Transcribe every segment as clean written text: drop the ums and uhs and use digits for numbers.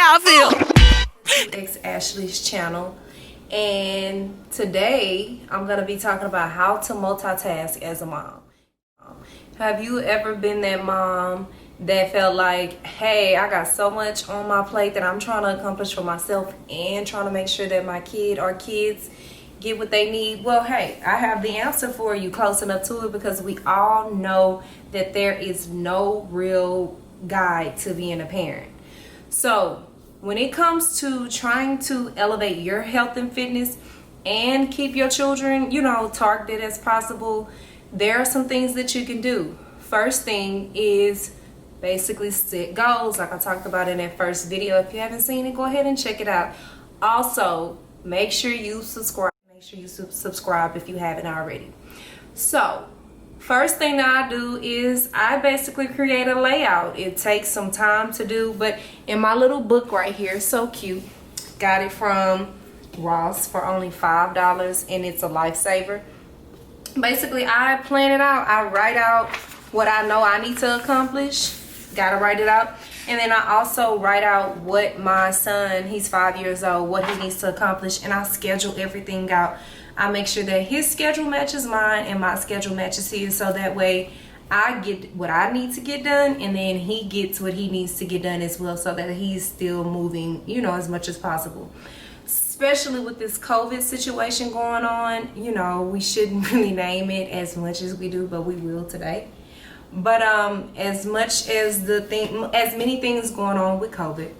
how I feel. X Ashley's channel, and today I'm gonna be talking about how to multitask as a mom. Have you ever been that mom that felt like, hey, I got so much on my plate that I'm trying to accomplish for myself and trying to make sure that my kid or kids get what they need? Well, hey, I have the answer for you close enough to it, because we all know that there is no real guide to being a parent. So when it comes to trying to elevate your health and fitness and keep your children, targeted as possible, there are some things that you can do. First thing is basically set goals, like I talked about in that first video. If you haven't seen it, go ahead and check it out. Also, make sure you subscribe. Make sure you subscribe if you haven't already. So, first thing that I do is I basically create a layout. It takes some time to do, but in my little book right here, so cute, got it from Ross for only $5, and it's a lifesaver. Basically, I plan it out. I write out what I know I need to accomplish. Gotta write it out. And then I also write out what my son, he's 5 years old, what he needs to accomplish, and I schedule everything out. I make sure that his schedule matches mine and my schedule matches his, so that way I get what I need to get done, and then he gets what he needs to get done as well, so that he's still moving, as much as possible. Especially with this COVID situation going on, we shouldn't really name it as much as we do, but we will today. But as many things going on with COVID,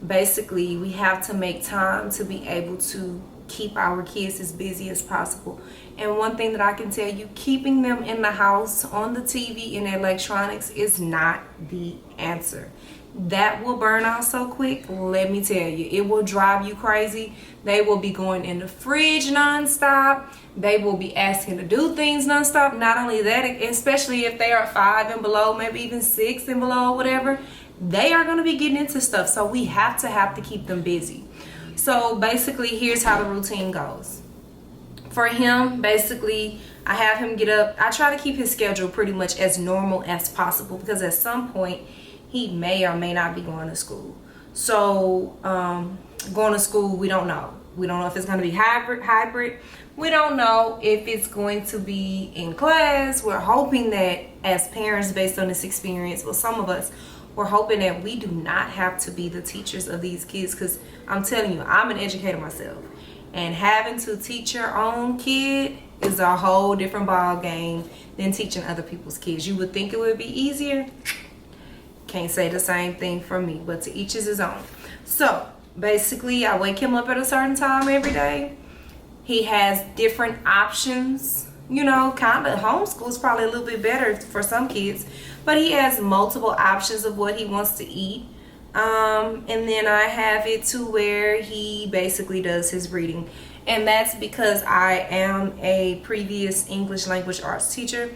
basically we have to make time to be able to keep our kids as busy as possible. And one thing that I can tell you, keeping them in the house on the TV and electronics is not the answer. That will burn out so quick. Let me tell you, it will drive you crazy. They will be going in the fridge nonstop. They will be asking to do things nonstop. Not only that, especially if they are 5 and below, maybe even 6 and below, whatever, they are going to be getting into stuff. So we have to keep them busy. So basically, here's how the routine goes. For him, basically, I have him get up. I try to keep his schedule pretty much as normal as possible, because at some point he may or may not be going to school. So going to school, we don't know. We don't know if it's going to be hybrid. We don't know if it's going to be in class. We're hoping that as parents, based on this experience, well, some of us, we're hoping that we do not have to be the teachers of these kids, because I'm telling you, I'm an educator myself, and having to teach your own kid is a whole different ball game than teaching other people's kids. You would think it would be easier. Can't say the same thing for me, but to each is his own. So basically, I wake him up at a certain time every day. He has different options. Kind of homeschool is probably a little bit better for some kids, but he has multiple options of what he wants to eat. And then I have it to where he basically does his reading. And that's because I am a previous English language arts teacher.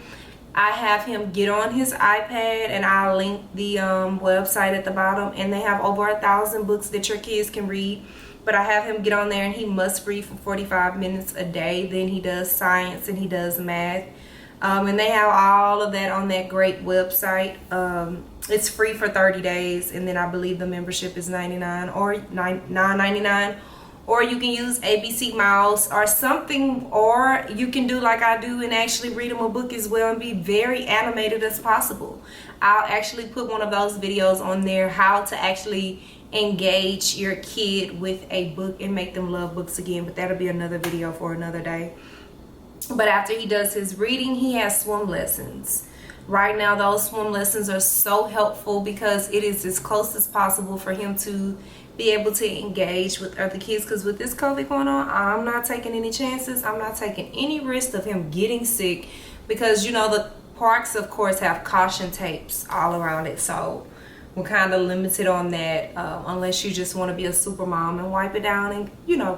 I have him get on his iPad, and I'll link the website at the bottom, and they have over 1,000 books that your kids can read. But I have him get on there, and he must read for 45 minutes a day. Then he does science and he does math. And they have all of that on that great website. It's free for 30 days, and then I believe the membership is $99 or $9.99. Or you can use ABC Mouse or something, or you can do like I do and actually read them a book as well and be very animated as possible. I'll actually put one of those videos on there, how to actually engage your kid with a book and make them love books again, but that'll be another video for another day. But after he does his reading, he has swim lessons. Right now, those swim lessons are so helpful because it is as close as possible for him to be able to engage with other kids, because with this COVID going on, I'm not taking any chances. I'm not taking any risk of him getting sick, because the parks, of course, have caution tapes all around it. So we're kind of limited on that, unless you just want to be a super mom and wipe it down and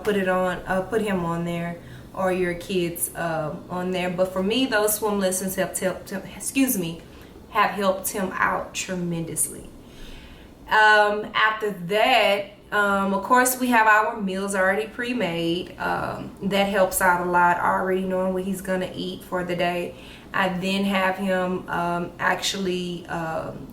put him on there, or your kids on there. But for me, those swim lessons have helped him out tremendously. After that, of course, we have our meals already pre-made. That helps out a lot, already knowing what he's gonna eat for the day. I then have him actually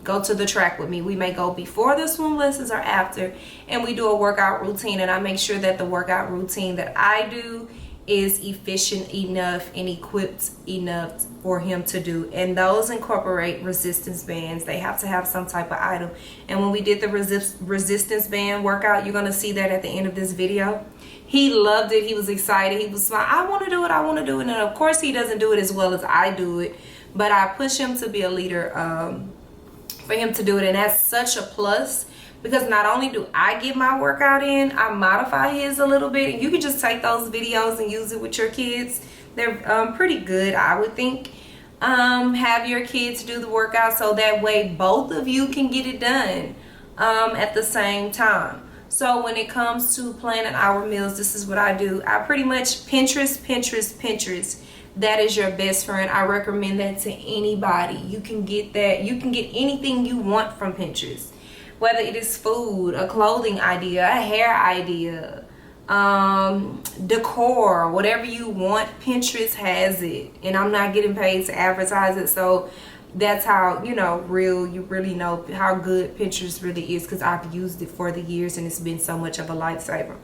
go to the track with me. We may go before the swim lessons or after, and we do a workout routine, and I make sure that the workout routine that I do is efficient enough and equipped enough for him to do. And those incorporate resistance bands. They have to have some type of item. And when we did the resistance band workout, you're going to see that at the end of this video. He loved it. He was excited. He was smiling. I want to do it. I want to do it. And of course, he doesn't do it as well as I do it, but I push him to be a leader for him to do it. And that's such a plus, because not only do I get my workout in, I modify his a little bit. And you can just take those videos and use it with your kids. They're pretty good, I would think. Have your kids do the workout so that way both of you can get it done at the same time. So when it comes to planning our meals, this is what I do. I pretty much Pinterest. That is your best friend. I recommend that to anybody. You can get that. You can get anything you want from Pinterest. Whether it is food, a clothing idea, a hair idea, decor, whatever you want, Pinterest has it. And I'm not getting paid to advertise it, so that's how you really know how good Pinterest really is, because I've used it for the years and it's been so much of a lifesaver.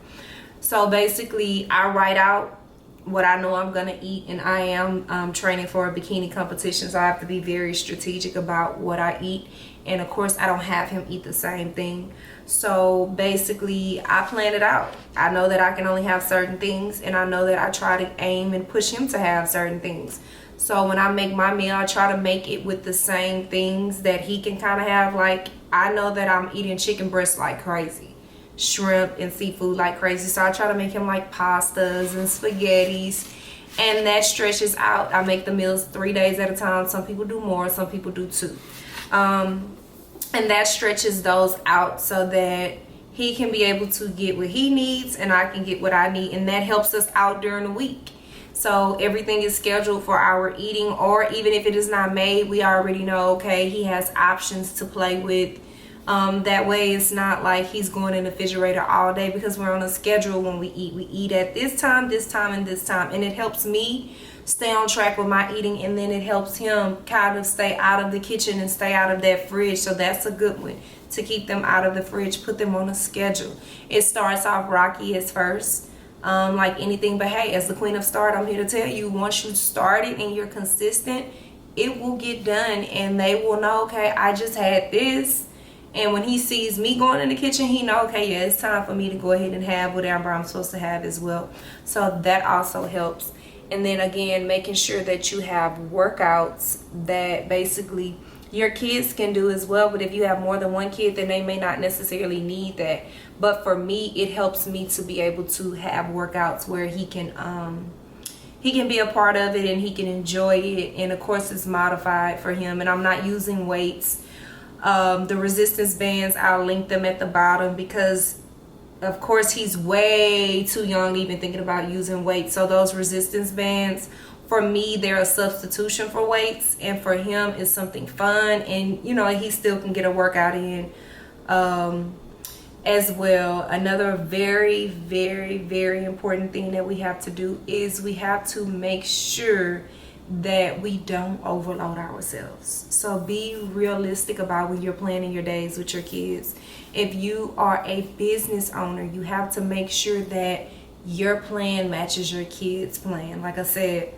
So basically, I write out what I know I'm gonna eat, and I am training for a bikini competition, so I have to be very strategic about what I eat. And of course, I don't have him eat the same thing. So basically, I plan it out. I know that I can only have certain things, and I know that I try to aim and push him to have certain things. So when I make my meal, I try to make it with the same things that he can kind of have. Like, I know that I'm eating chicken breast like crazy, shrimp and seafood like crazy. So I try to make him like pastas and spaghettis, and that stretches out. I make the meals 3 days at a time. Some people do more, some people do 2. And that stretches those out so that he can be able to get what he needs and I can get what I need. And that helps us out during the week. So everything is scheduled for our eating, or even if it is not made, we already know, okay, he has options to play with. That way it's not like he's going in the refrigerator all day, because we're on a schedule when we eat. We eat at this time, and this time. And it helps me stay on track with my eating, and then it helps him kind of stay out of the kitchen and stay out of that fridge. So that's a good one, to keep them out of the fridge, put them on a schedule. It starts off rocky at first, like anything, but hey, as the queen of start, I'm here to tell you, once you start it and you're consistent, it will get done, and they will know, okay, I just had this. And when he sees me going in the kitchen, he know, okay, yeah, it's time for me to go ahead and have whatever I'm supposed to have as well. So that also helps. And then again, making sure that you have workouts that basically your kids can do as well. But if you have more than one kid, then they may not necessarily need that. But for me, it helps me to be able to have workouts where he can be a part of it and he can enjoy it. And of course, it's modified for him. And I'm not using weights. The resistance bands, I'll link them at the bottom, because of course he's way too young to even thinking about using weights. So those resistance bands, for me, they're a substitution for weights, and for him it's something fun, and he still can get a workout in as well. Another very, very, very important thing that we have to do is we have to make sure that we don't overload ourselves. So be realistic about when you're planning your days with your kids. If you are a business owner, you have to make sure that your plan matches your kids' plan. Like I said,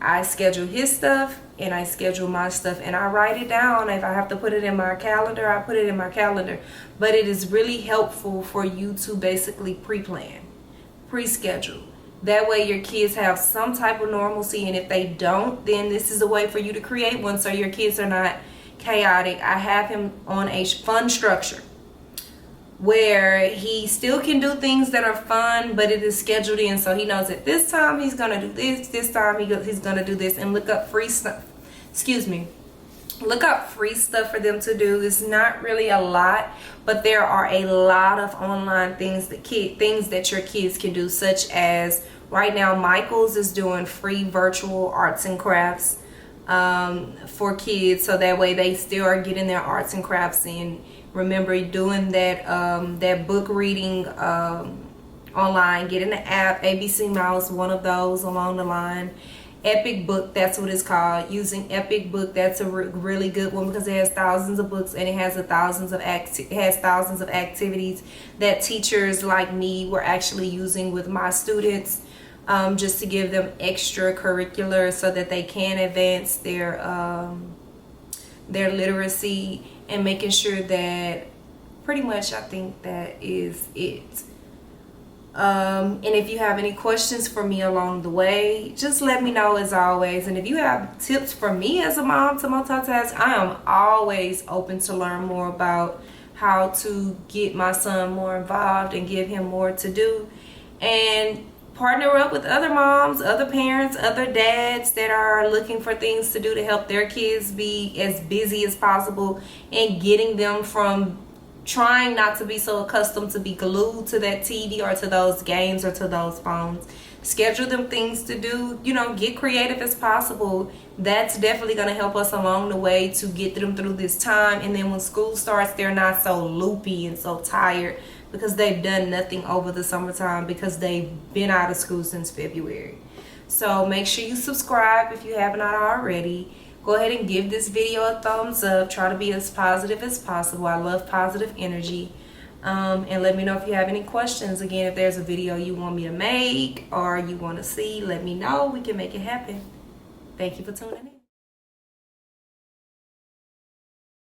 I schedule his stuff and I schedule my stuff, and I write it down. If I have to put it in my calendar, I put it in my calendar. But it is really helpful for you to basically pre-plan, pre-schedule. That way your kids have some type of normalcy, and if they don't, then this is a way for you to create one so your kids are not chaotic. I have him on a fun structure where he still can do things that are fun, but it is scheduled in, so he knows at this time he's gonna do this time he's gonna do this. And look up free stuff. Look up free stuff for them to do. It's not really a lot, but there are a lot of online things that your kids can do, such as right now Michaels is doing free virtual arts and crafts for kids, so that way they still are getting their arts and crafts in. Remember, doing that book reading online, getting the app ABC Mouse, one of those along the line. Epic Book, that's what it's called. Using Epic Book, that's a really good one because it has thousands of books and it has thousands of activities that teachers like me were actually using with my students, just to give them extracurricular so that they can advance their literacy, and making sure that pretty much I think that is it. And if you have any questions for me along the way, just let me know as always. And if you have tips for me as a mom to multitask, I am always open to learn more about how to get my son more involved and give him more to do, and partner up with other moms, other parents, other dads that are looking for things to do to help their kids be as busy as possible, and getting them from trying not to be so accustomed to be glued to that TV or to those games or to those phones. Schedule them things to do, get creative as possible. That's definitely going to help us along the way to get them through this time. And then when school starts, they're not so loopy and so tired because they've done nothing over the summertime because they've been out of school since February. So make sure you subscribe if you have not already. Go ahead and give this video a thumbs up. Try to be as positive as possible. I love positive energy. And let me know if you have any questions. Again, if there's a video you want me to make or you want to see, let me know. We can make it happen. Thank you for tuning in.